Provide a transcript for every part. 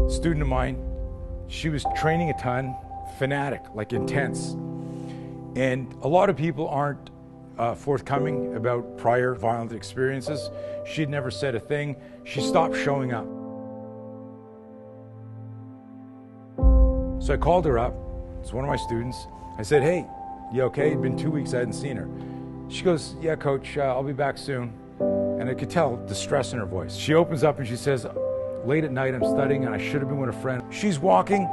student of mine. She was training a ton, fanatic, like intense. And a lot of people aren't forthcoming about prior violent experiences. She'd never said a thing. She stopped showing up. So I called her up. It's one of my students. I said, hey, you okay? It'd been 2 weeks I hadn't seen her. She goes, yeah, coach, I'll be back soon. And I could tell distress in her voice. She opens up and she says, late at night I'm studying and I should have been with a friend. She's walking.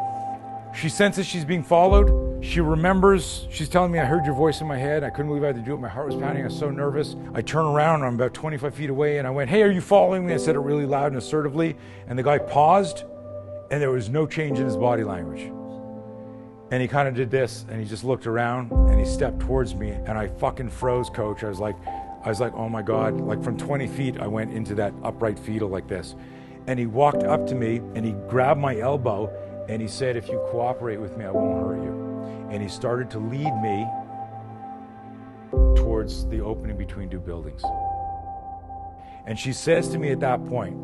She senses she's being followed. She remembers, she's telling me, I heard your voice in my head. I couldn't believe I had to do it. My heart was pounding. I was so nervous. I turn around and I'm about 25 feet away and I went, hey, are you following me? I said it really loud and assertively. And the guy paused and there was no change in his body language. And he kind of did this and he just looked around and he stepped towards me and I fucking froze, coach. I was like, oh my God. Like from 20 feet, I went into that upright fetal like this. And he walked up to me and he grabbed my elbow and he said, if you cooperate with me, I won't hurt you. And he started to lead me towards the opening between two buildings. And she says to me at that point,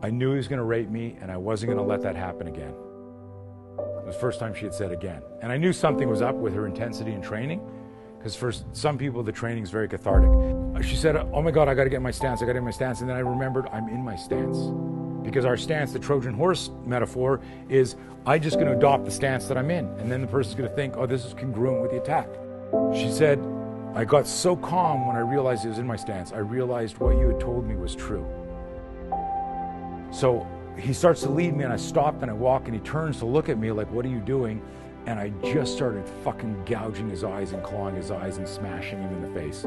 I knew he was going to rape me and I wasn't going to let that happen again. It was the first time she had said again. And I knew something was up with her intensity in training, because for some people the training is very cathartic. She said, oh my God, I got to get my stance, I got to get my stance. And then I remembered I'm in my stance. Because our stance, the Trojan horse metaphor, is I'm just going to adopt the stance that I'm in. And then the person's going to think, oh, this is congruent with the attack. She said, I got so calm when I realized it was in my stance. I realized what you had told me was true. So he starts to lead me and I stop and I walk and he turns to look at me like, what are you doing? And I just started fucking gouging his eyes and clawing his eyes and smashing him in the face.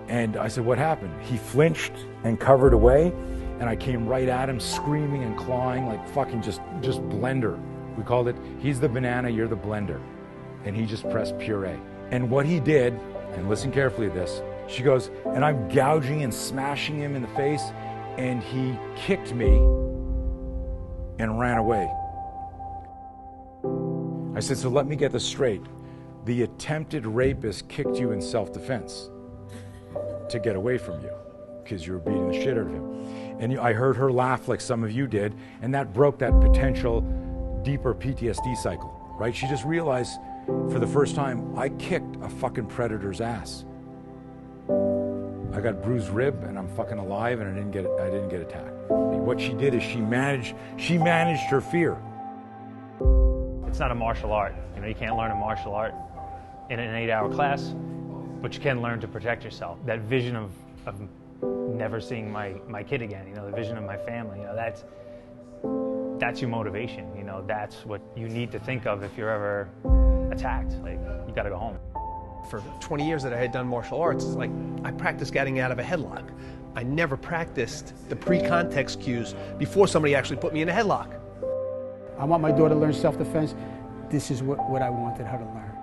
And I said, what happened? He flinched and covered away. And I came right at him, screaming and clawing like fucking just blender. We called it, he's the banana, you're the blender. And he just pressed puree. And what he did, and listen carefully to this, she goes, and I'm gouging and smashing him in the face, and he kicked me and ran away. I said, so let me get this straight. The attempted rapist kicked you in self-defense to get away from you because you were beating the shit out of him. And I heard her laugh like some of you did, and that broke that potential deeper PTSD cycle, right? She just realized for the first time, I kicked a fucking predator's ass. I got bruised rib and I'm fucking alive and I didn't get attacked. What she did is she managed her fear. It's not a martial art. You know, you can't learn a martial art in an 8-hour class, but you can learn to protect yourself. That vision of never seeing my kid again, you know, the vision of my family, you know, that's your motivation, you know, that's what you need to think of if you're ever attacked. Like, you gotta go home. For 20 years that I had done martial arts, it's like I practiced getting out of a headlock. I never practiced the pre-context cues before somebody actually put me in a headlock. I want my daughter to learn self-defense. This is what I wanted her to learn.